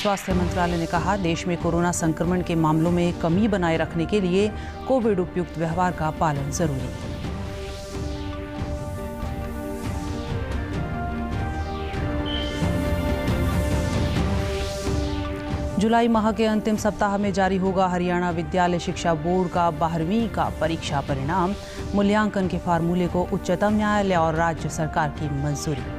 स्वास्थ्य मंत्रालय ने कहा, देश में कोरोना संक्रमण के मामलों में कमी बनाए रखने के लिए कोविड उपयुक्त व्यवहार का पालन जरूरी। जुलाई माह के अंतिम सप्ताह में जारी होगा हरियाणा विद्यालय शिक्षा बोर्ड का 12वीं का परीक्षा परिणाम। मूल्यांकन के फार्मूले को उच्चतम न्यायालय और राज्य सरकार की मंजूरी।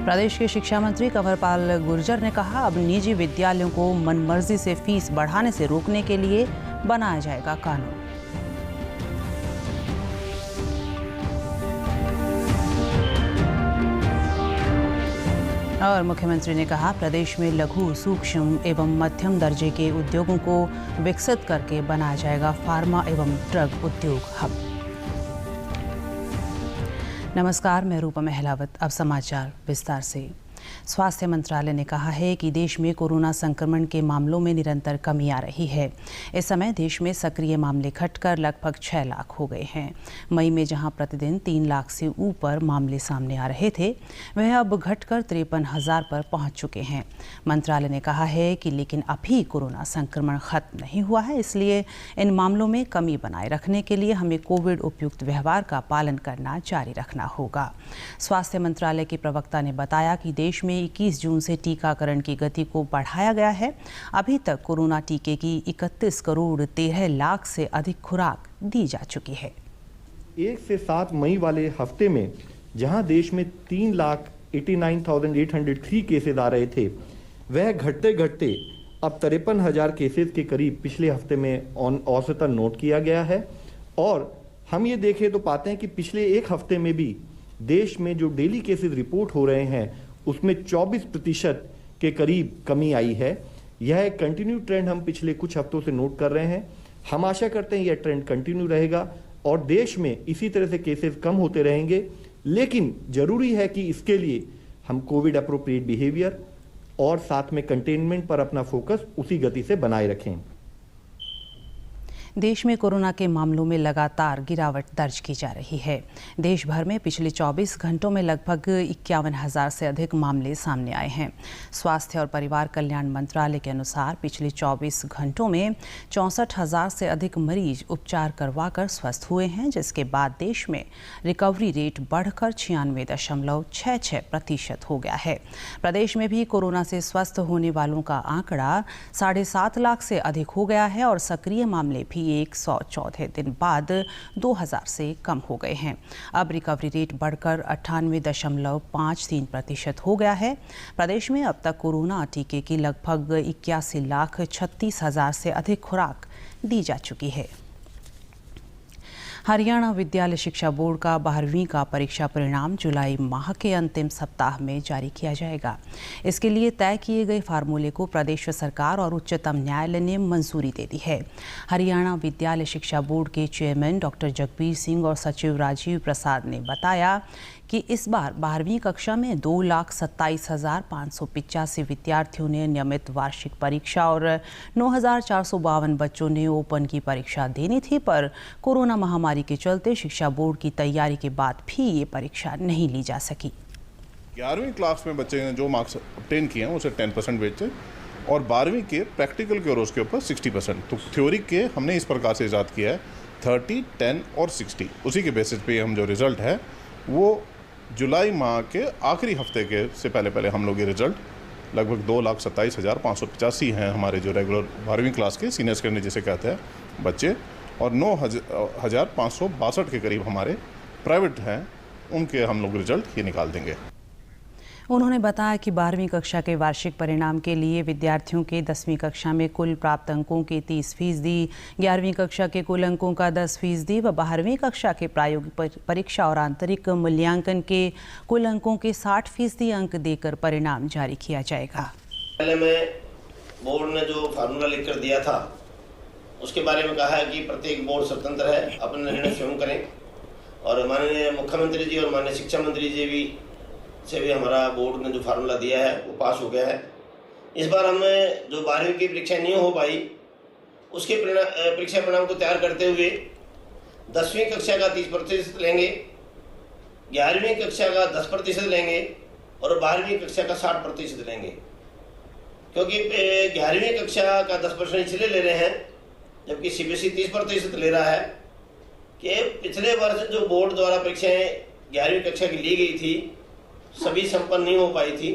प्रदेश के शिक्षा मंत्री कंवरपाल गुर्जर ने कहा, अब निजी विद्यालयों को मनमर्जी से फीस बढ़ाने से रोकने के लिए बनाया जाएगा कानून। और मुख्यमंत्री ने कहा, प्रदेश में लघु, सूक्ष्म एवं मध्यम दर्जे के उद्योगों को विकसित करके बनाया जाएगा फार्मा एवं ड्रग उद्योग हब। नमस्कार, मैं रूपा महलावत। अब समाचार विस्तार से। स्वास्थ्य मंत्रालय ने कहा है कि देश में कोरोना संक्रमण के मामलों में निरंतर कमी आ रही है। इस समय देश में सक्रिय मामले घटकर लगभग 6 लाख हो गए हैं। मई में जहां प्रतिदिन 3 लाख से ऊपर मामले सामने आ रहे थे, वह अब घटकर 53,000 पर पहुंच चुके हैं। मंत्रालय ने कहा है कि लेकिन अभी कोरोना संक्रमण खत्म नहीं हुआ है, इसलिए इन मामलों में कमी बनाए रखने के लिए हमें कोविड उपयुक्त व्यवहार का पालन करना जारी रखना होगा। स्वास्थ्य मंत्रालय के प्रवक्ता ने बताया कि देश में 21 जून से टीकाकरण की गति को बढ़ाया गया है। अभी तक कोरोना टीके की 31 करोड़ 13 लाख से अधिक खुराक दी जा चुकी है। 1 से 7 मई वाले हफ्ते में जहां देश में 3,89,803 केसेस आ रहे थे, वह घटते घटते अब 53,000 केसेस के करीब पिछले हफ्ते में औसतन नोट किया गया है। और हम ये देखें तो पाते हैं कि पिछले एक हफ्ते में भी देश में जो डेली केसेस रिपोर्ट हो रहे हैं उसमें 24% के करीब कमी आई है। यह एक कंटिन्यू ट्रेंड हम पिछले कुछ हफ्तों से नोट कर रहे हैं। हम आशा करते हैं यह ट्रेंड कंटिन्यू रहेगा और देश में इसी तरह से केसेस कम होते रहेंगे। लेकिन जरूरी है कि इसके लिए हम कोविड अप्रोप्रिएट बिहेवियर और साथ में कंटेनमेंट पर अपना फोकस उसी गति से बनाए रखें। देश में कोरोना के मामलों में लगातार गिरावट दर्ज की जा रही है। देश भर में पिछले 24 घंटों में लगभग 51,000 से अधिक मामले सामने आए हैं। स्वास्थ्य और परिवार कल्याण मंत्रालय के अनुसार पिछले 24 घंटों में 64,000 से अधिक मरीज उपचार करवाकर स्वस्थ हुए हैं, जिसके बाद देश में रिकवरी रेट बढ़कर 96.66% हो गया है। प्रदेश में भी कोरोना से स्वस्थ होने वालों का आंकड़ा 7.5 लाख से अधिक हो गया है और सक्रिय मामले भी 114 दिन बाद 2,000 से कम हो गए हैं। अब रिकवरी रेट बढ़कर 98.53% हो गया है। प्रदेश में अब तक कोरोना टीके की लगभग 81,36,000 से अधिक खुराक दी जा चुकी है। हरियाणा विद्यालय शिक्षा बोर्ड का 12वीं का परीक्षा परिणाम जुलाई माह के अंतिम सप्ताह में जारी किया जाएगा। इसके लिए तय किए गए फार्मूले को प्रदेश सरकार और उच्चतम न्यायालय ने मंजूरी दे दी है। हरियाणा विद्यालय शिक्षा बोर्ड के चेयरमैन डॉक्टर जगबीर सिंह और सचिव राजीव प्रसाद ने बताया कि इस बार 12वीं कक्षा में 2,27,585 विद्यार्थियों ने नियमित वार्षिक परीक्षा और 9,452 बच्चों ने ओपन की परीक्षा देनी थी, पर कोरोना महामारी के चलते शिक्षा बोर्ड की तैयारी के बाद भी ये परीक्षा नहीं ली जा सकी। 11वीं क्लास में बच्चे ने जो मार्क्स ऑब्टेन किए हैं उसे 10% वेट और 12वीं के प्रैक्टिकल के और उसके ऊपर 60%। तो थ्योरी के हमने इस प्रकार से इजाद किया है 30, 10 और 60। उसी के बेसिस पे हम जो रिजल्ट है वो जुलाई माह के आखिरी हफ्ते के से पहले हम लोग ये रिजल्ट लगभग 2,27,585 हैं हमारे जो रेगुलर 12वीं क्लास के सीनियर सेकेंडरी जिसे कहते हैं बच्चे, और 9,562 के करीब हमारे प्राइवेट हैं, उनके हम लोग रिजल्ट ये निकाल देंगे। उन्होंने बताया कि 12वीं कक्षा के वार्षिक परिणाम के लिए विद्यार्थियों के 10वीं कक्षा में कुल प्राप्त अंकों के 30%, 11वीं कक्षा के कुल अंकों का 10% व 12वीं कक्षा के प्रायोगिक परीक्षा और आंतरिक मूल्यांकन के कुल अंकों के 60% अंक देकर परिणाम जारी किया जाएगा। पहले में बोर्ड ने जो फार्मूला लिखकर दिया था उसके बारे में कहा है कि प्रत्येक बोर्ड स्वतंत्र है, अपने निर्णय स्वयं करें, और माननीय मुख्यमंत्री जी और माननीय शिक्षा मंत्री जी से भी हमारा बोर्ड ने जो फार्मूला दिया है वो पास हो गया है। इस बार हमें जो 12वीं की परीक्षा नहीं हो पाई उसके परीक्षा परिणाम को तैयार करते हुए 10वीं कक्षा का 30% लेंगे, 11वीं कक्षा का 10% लेंगे और 12वीं कक्षा का 60% लेंगे। क्योंकि 11वीं कक्षा का 10% इसलिए ले रहे हैं जबकि सीबीएसई 30% ले रहा है कि पिछले वर्ष जो बोर्ड द्वारा परीक्षाएं 11वीं कक्षा की ली गई थी सभी संपन्न नहीं हो पाई थी।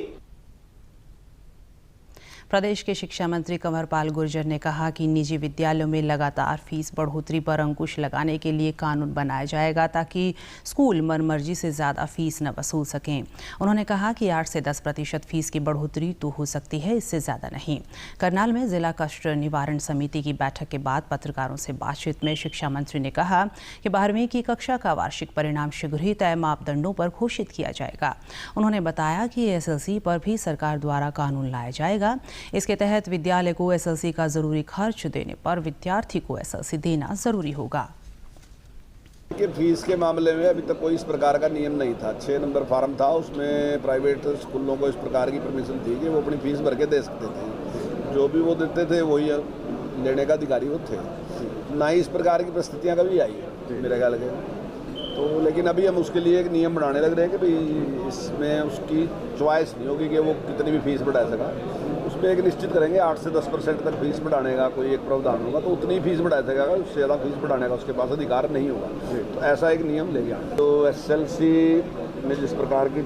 प्रदेश के शिक्षा मंत्री कंवरपाल गुर्जर ने कहा कि निजी विद्यालयों में लगातार फीस बढ़ोतरी पर अंकुश लगाने के लिए कानून बनाया जाएगा ताकि स्कूल मनमर्जी से ज़्यादा फीस न वसूल सकें। उन्होंने कहा कि 8 से 10% फीस की बढ़ोतरी तो हो सकती है, इससे ज़्यादा नहीं। करनाल में जिला कष्ट निवारण समिति की बैठक के बाद पत्रकारों से बातचीत में शिक्षा मंत्री ने कहा कि 12वीं की कक्षा का वार्षिक परिणाम शीघ्र ही तय मापदंडों पर घोषित किया जाएगा। उन्होंने बताया कि एसएलसी पर भी सरकार द्वारा कानून लाया जाएगा। इसके तहत विद्यालय को एसएलसी का जरूरी खर्च देने पर विद्यार्थी को एसएलसी देना जरूरी होगा। कि फीस के मामले में अभी तक कोई इस प्रकार का नियम नहीं था। 6 नंबर फार्म था, उसमें प्राइवेट स्कूलों को इस प्रकार की परमिशन थी कि वो अपनी फीस भर के दे सकते थे। जो भी वो देते थे वही लेने का अधिकारी वो थे। ना ही इस प्रकार की परिस्थितियाँ कभी आई मेरे ख्याल के तो। लेकिन अभी हम उसके लिए एक नियम बनाने लग रहे हैं कि भाई इसमें उसकी चॉइस नहीं होगी कि वो कितनी भी फीस बढ़ा सका। उसमें एक निश्चित करेंगे 8 से 10% तक फीस बढ़ाने का कोई एक प्रावधान होगा तो उतनी फीस बढ़ा सकेगा, उससे ज़्यादा फीस बढ़ाने का उसके पास अधिकार नहीं होगा। तो ऐसा एक नियम ले गया। तो एसएलसी में जिस प्रकार की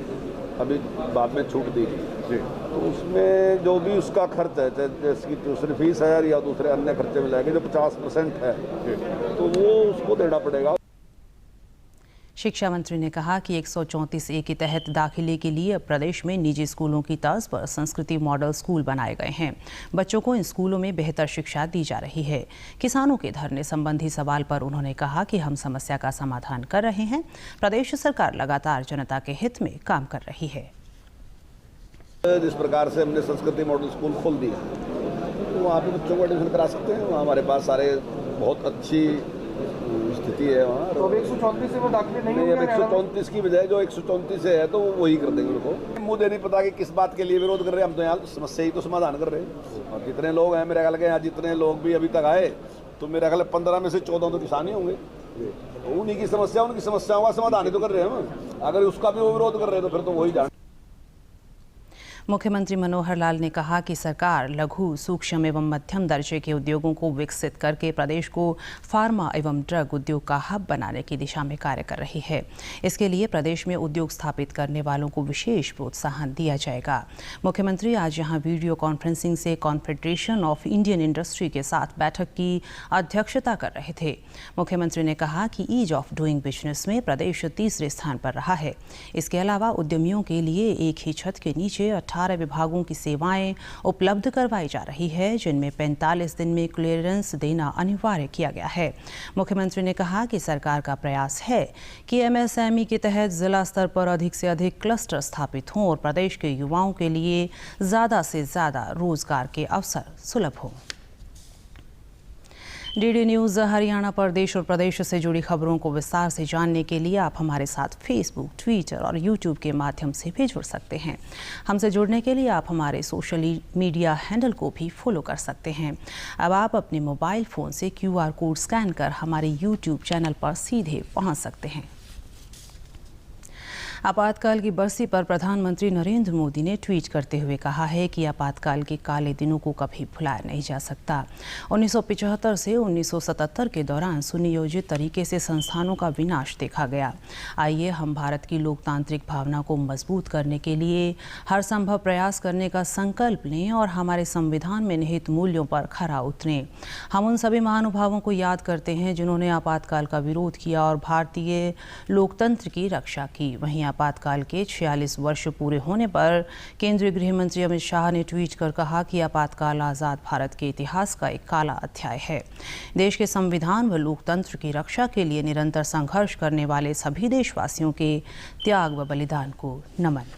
अभी बाद में छूट दी गई तो उसमें जो भी उसका खर्च है, जैसे कि दूसरी फीस है या दूसरे अन्य खर्चे मिलाएंगे, जो 50% है तो वो उसको देना पड़ेगा। शिक्षा मंत्री ने कहा कि 134A के तहत दाखिले के लिए अब प्रदेश में निजी स्कूलों की तर्ज पर संस्कृति मॉडल स्कूल बनाए गए हैं। बच्चों को इन स्कूलों में बेहतर शिक्षा दी जा रही है। किसानों के धरने संबंधी सवाल पर उन्होंने कहा कि हम समस्या का समाधान कर रहे हैं। प्रदेश सरकार लगातार जनता के हित में काम कर रही है। जिस प्रकार से हमने संस्कृति मॉडल स्कूल खोल दिया तो वहाँ पे बच्चों को एडमिशन करा सकते हैं। वहाँ हमारे पास सारे बहुत अच्छी स्थिति है वहाँ। तो 134 से वो दाखिले नहीं है। 134 की बजाय जो 134 से है तो वही कर देंगे उनको। मुझे नहीं पता कि किस बात के लिए विरोध कर रहे हैं। हम तो यहाँ समस्या ही तो समाधान कर रहे हैं। और जितने लोग हैं मेरे ख्याल के यहाँ, जितने लोग भी अभी तक आए तो मेरे ख्याल 15 में से 14 तो किसान ही होंगे। तो उन्हीं की समस्या, उनकी समस्याओं का समाधान ही तो कर रहे हैं हम। अगर उसका भी वो विरोध कर रहे हैं तो फिर तो वही जान। मुख्यमंत्री मनोहर लाल ने कहा कि सरकार लघु, सूक्ष्म एवं मध्यम दर्जे के उद्योगों को विकसित करके प्रदेश को फार्मा एवं ड्रग उद्योग का हब बनाने की दिशा में कार्य कर रही है। इसके लिए प्रदेश में उद्योग स्थापित करने वालों को विशेष प्रोत्साहन दिया जाएगा। मुख्यमंत्री आज यहां वीडियो कॉन्फ्रेंसिंग से कॉन्फेडरेशन ऑफ इंडियन इंडस्ट्री के साथ बैठक की अध्यक्षता कर रहे थे। मुख्यमंत्री ने कहा कि ईज ऑफ डूइंग बिजनेस में प्रदेश तीसरे स्थान पर रहा है। इसके अलावा उद्यमियों के लिए एक ही छत के नीचे 18 विभागों की सेवाएं उपलब्ध करवाई जा रही है, जिनमें 45 दिन में क्लियरेंस देना अनिवार्य किया गया है। मुख्यमंत्री ने कहा कि सरकार का प्रयास है कि एमएसएमई के तहत जिला स्तर पर अधिक से अधिक क्लस्टर स्थापित हों और प्रदेश के युवाओं के लिए ज़्यादा से ज़्यादा रोजगार के अवसर सुलभ हों। डीडी न्यूज़ हरियाणा पर देश और प्रदेश से जुड़ी खबरों को विस्तार से जानने के लिए आप हमारे साथ फेसबुक, ट्विटर और यूट्यूब के माध्यम से भी जुड़ सकते हैं। हमसे जुड़ने के लिए आप हमारे सोशल मीडिया हैंडल को भी फॉलो कर सकते हैं। अब आप अपने मोबाइल फ़ोन से QR कोड स्कैन कर हमारे यूट्यूब चैनल पर सीधे पहुंच सकते हैं। आपातकाल की बरसी पर प्रधानमंत्री नरेंद्र मोदी ने ट्वीट करते हुए कहा है कि आपातकाल के काले दिनों को कभी भुलाया नहीं जा सकता। 1975 से 1977 के दौरान सुनियोजित तरीके से संस्थानों का विनाश देखा गया। आइए हम भारत की लोकतांत्रिक भावना को मजबूत करने के लिए हर संभव प्रयास करने का संकल्प लें और हमारे संविधान में निहित मूल्यों पर खरा उतरें। हम उन सभी महानुभावों को याद करते हैं जिन्होंने आपातकाल का विरोध किया और भारतीय लोकतंत्र की रक्षा की। वहीं आपातकाल के 46 वर्ष पूरे होने पर केंद्रीय गृह मंत्री अमित शाह ने ट्वीट कर कहा कि आपातकाल आज़ाद भारत के इतिहास का एक काला अध्याय है। देश के संविधान व लोकतंत्र की रक्षा के लिए निरंतर संघर्ष करने वाले सभी देशवासियों के त्याग व बलिदान को नमन।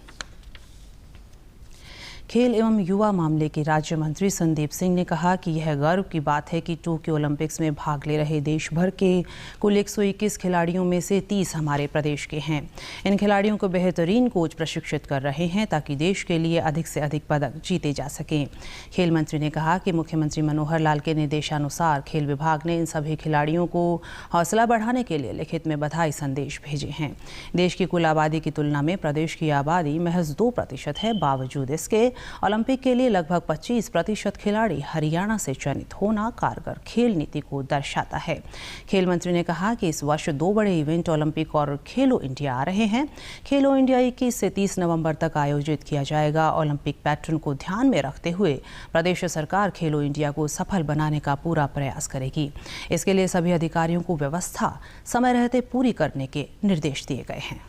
खेल एवं युवा मामले के राज्य मंत्री संदीप सिंह ने कहा कि यह गर्व की बात है कि टोक्यो ओलंपिक्स में भाग ले रहे देश भर के कुल 121 खिलाड़ियों में से 30 हमारे प्रदेश के हैं। इन खिलाड़ियों को बेहतरीन कोच प्रशिक्षित कर रहे हैं ताकि देश के लिए अधिक से अधिक पदक जीते जा सकें। खेल मंत्री ने कहा कि मुख्यमंत्री मनोहर लाल के निर्देशानुसार खेल विभाग ने इन सभी खिलाड़ियों को हौसला बढ़ाने के लिए लिखित में बधाई संदेश भेजे हैं। देश की कुल आबादी की तुलना में प्रदेश की आबादी महज 2% है। बावजूद इसके ओलंपिक के लिए लगभग 25% खिलाड़ी हरियाणा से चयनित होना कारगर खेल नीति को दर्शाता है। खेल मंत्री ने कहा कि इस वर्ष 2 बड़े इवेंट ओलंपिक और खेलो इंडिया आ रहे हैं। खेलो इंडिया 21 से 30 नवंबर तक आयोजित किया जाएगा। ओलंपिक पैटर्न को ध्यान में रखते हुए प्रदेश सरकार खेलो इंडिया को सफल बनाने का पूरा प्रयास करेगी। इसके लिए सभी अधिकारियों को व्यवस्था समय रहते पूरी करने के निर्देश दिए गए हैं।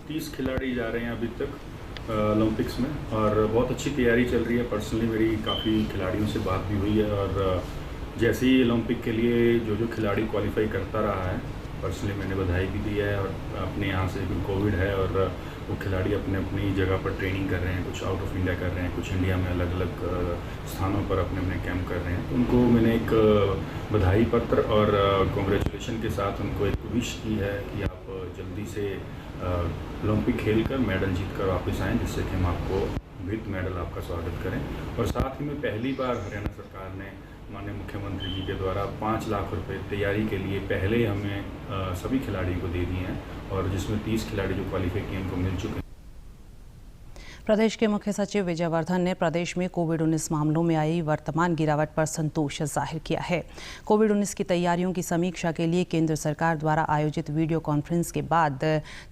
30 खिलाड़ी जा रहे हैं अभी तक ओलंपिक्स में और बहुत अच्छी तैयारी चल रही है। पर्सनली मेरी काफ़ी खिलाड़ियों से बात भी हुई है और जैसे ही ओलंपिक के लिए जो खिलाड़ी क्वालिफाई करता रहा है पर्सनली मैंने बधाई भी दी है। और अपने यहाँ से भी कोविड है और वो खिलाड़ी अपने अपनी जगह पर ट्रेनिंग कर रहे हैं, कुछ आउट ऑफ इंडिया कर रहे हैं, कुछ इंडिया में अलग अलग स्थानों पर अपने अपने कैंप कर रहे हैं। तो उनको मैंने एक बधाई पत्र और कॉन्ग्रेचुलेशन के साथ उनको एक विश की है कि आप जल्दी से ओलंपिक खेल कर मेडल जीत कर वापस आएँ, जिससे कि हम आपको विद मेडल आपका स्वागत करें। और साथ ही में पहली बार हरियाणा सरकार ने माननीय मुख्यमंत्री जी के द्वारा 5 लाख रुपए तैयारी के लिए पहले हमें सभी खिलाड़ियों को दे दिए हैं और जिसमें 30 खिलाड़ी जो क्वालिफाई किए उनको मिल चुके हैं। प्रदेश के मुख्य सचिव विजय वर्धन ने प्रदेश में कोविड-19 मामलों में आई वर्तमान गिरावट पर संतोष जाहिर किया है। कोविड-19 की तैयारियों की समीक्षा के लिए केंद्र सरकार द्वारा आयोजित वीडियो कॉन्फ्रेंस के बाद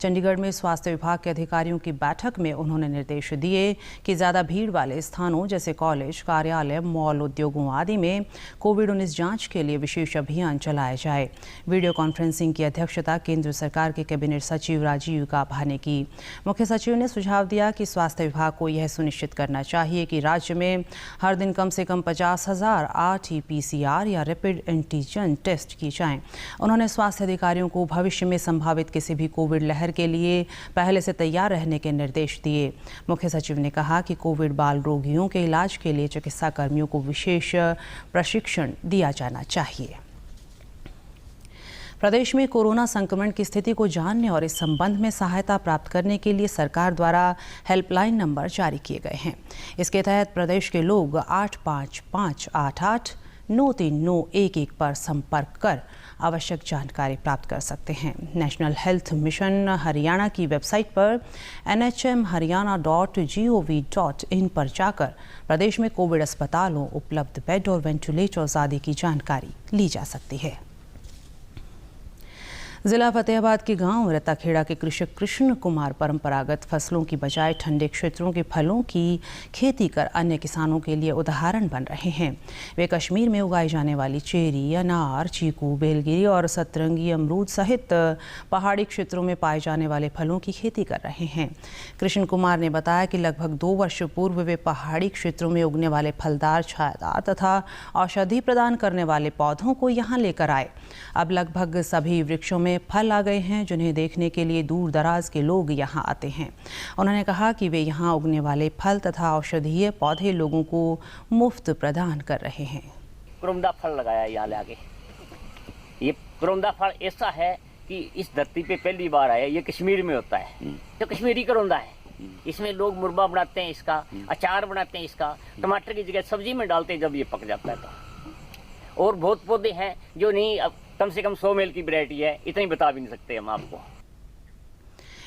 चंडीगढ़ में स्वास्थ्य विभाग के अधिकारियों की बैठक में उन्होंने निर्देश दिए कि ज़्यादा भीड़ वाले स्थानों जैसे कॉलेज, कार्यालय, मॉल, उद्योगों आदि में कोविड-19 जाँच के लिए विशेष अभियान चलाया जाए। वीडियो कॉन्फ्रेंसिंग की अध्यक्षता केंद्र सरकार के कैबिनेट सचिव राजीव गाभा ने की। मुख्य सचिव ने सुझाव दिया कि स्वास्थ्य विभाग को यह सुनिश्चित करना चाहिए कि राज्य में हर दिन कम से कम 50,000 RT-PCR या रैपिड एंटीजन टेस्ट किए जाएं। उन्होंने स्वास्थ्य अधिकारियों को भविष्य में संभावित किसी भी कोविड लहर के लिए पहले से तैयार रहने के निर्देश दिए। मुख्य सचिव ने कहा कि कोविड बाल रोगियों के इलाज के लिए चिकित्सा कर्मियों को विशेष प्रशिक्षण दिया जाना चाहिए। प्रदेश में कोरोना संक्रमण की स्थिति को जानने और इस संबंध में सहायता प्राप्त करने के लिए सरकार द्वारा हेल्पलाइन नंबर जारी किए गए हैं। इसके तहत प्रदेश के लोग 8558893911 पर संपर्क कर आवश्यक जानकारी प्राप्त कर सकते हैं। नेशनल हेल्थ मिशन हरियाणा की वेबसाइट पर nhmharyana.gov.in पर जाकर प्रदेश में कोविड अस्पतालों, उपलब्ध बेड और वेंटिलेटर्स आदि की जानकारी ली जा सकती है। जिला फतेहाबाद के गांव रत्ताखेड़ा के कृषक कृष्ण कुमार परंपरागत फसलों की बजाय ठंडे क्षेत्रों के फलों की खेती कर अन्य किसानों के लिए उदाहरण बन रहे हैं। वे कश्मीर में उगाई जाने वाली चेरी, अनार, चीकू, बेलगिरी और सतरंगी अमरूद सहित पहाड़ी क्षेत्रों में पाए जाने वाले फलों की खेती कर रहे हैं। कृष्ण कुमार ने बताया कि लगभग 2 वर्ष पूर्व वे पहाड़ी क्षेत्रों में उगने वाले फलदार, छायादार तथा औषधि प्रदान करने वाले पौधों को यहाँ लेकर आए। अब लगभग सभी वृक्षों में फल आ गए हैं, जिन्हें देखने के लिए दूर दराज के लोग यहाँ आते हैं। उन्होंने कहा कि वे यहाँ उगने वाले फल तथा औषधीय पौधे लोगों को मुफ्त प्रदान कर रहे हैं। करोंदा फल लगाया यहाँ लाके। ये करोंदा फल ऐसा है कि इस धरती पे पहली बार आया। ये कश्मीर में होता है, तो कश्मीरी करोंदा है। इसमें लोग मुरब्बा बनाते हैं, इसका अचार बनाते हैं, इसका टमाटर की जगह सब्जी में डालते हैं जब ये पक जाता है तो। और बहुत पौधे हैं जो नहीं, कम से कम 100 मेल की वैरायटी है, इतनी बता भी नहीं सकते हम आपको।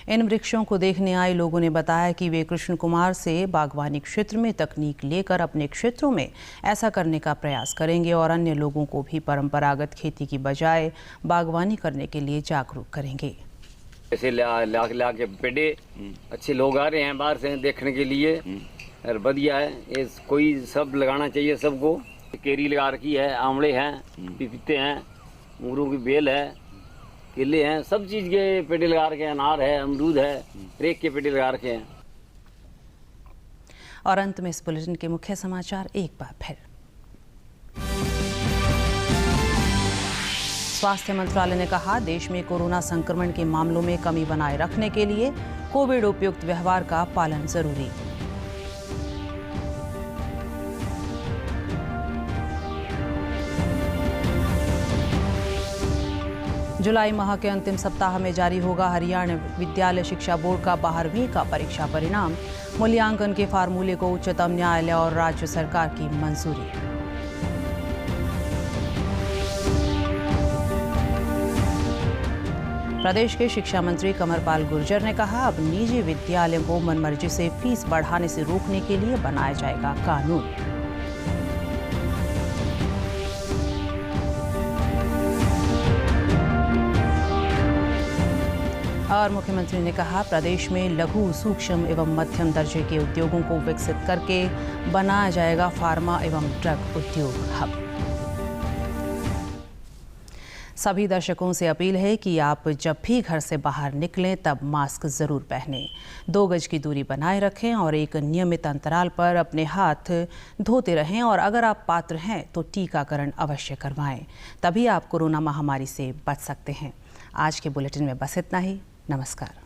इन वृक्षों को देखने आए लोगों ने बताया कि वे कृष्ण कुमार से बागवानी क्षेत्र में तकनीक लेकर अपने क्षेत्रों में ऐसा करने का प्रयास करेंगे और अन्य लोगों को भी परंपरागत खेती की बजाय बागवानी करने के लिए जागरूक करेंगे। ऐसे ला के पेड़े अच्छे लोग आ रहे हैं बाहर से देखने के लिए और बढ़िया है। ये कोई सब लगाना चाहिए सबको। केरी लगा रखी है, आंवले हैं, पपीते हैं, अंगूरों की बेल है, केले हैं, सब चीज के पेड़ लगा रखे हैं, अनार है, अमरूद है, रेक के पेड़ लगा रखे हैं। और अंत में इस बुलेटिन के मुख्य समाचार एक बार फिर। स्वास्थ्य मंत्रालय ने कहा, देश में कोरोना संक्रमण के मामलों में कमी बनाए रखने के लिए कोविड उपयुक्त व्यवहार का पालन जरूरी। जुलाई माह के अंतिम सप्ताह में जारी होगा हरियाणा विद्यालय शिक्षा बोर्ड का 12वीं का परीक्षा परिणाम। मूल्यांकन के फार्मूले को उच्चतम न्यायालय और राज्य सरकार की मंजूरी। प्रदेश के शिक्षा मंत्री कंवरपाल गुर्जर ने कहा, अब निजी विद्यालयों को मनमर्जी से फीस बढ़ाने से रोकने के लिए बनाया जाएगा कानून। और मुख्यमंत्री ने कहा, प्रदेश में लघु, सूक्ष्म एवं मध्यम दर्जे के उद्योगों को विकसित करके बनाया जाएगा फार्मा एवं ड्रग उद्योग हब। सभी दर्शकों से अपील है कि आप जब भी घर से बाहर निकलें तब मास्क जरूर पहनें, 2 गज की दूरी बनाए रखें और एक नियमित अंतराल पर अपने हाथ धोते रहें। और अगर आप पात्र हैं तो टीकाकरण अवश्य करवाएं, तभी आप कोरोना महामारी से बच सकते हैं। आज के बुलेटिन में बस इतना ही। नमस्कार।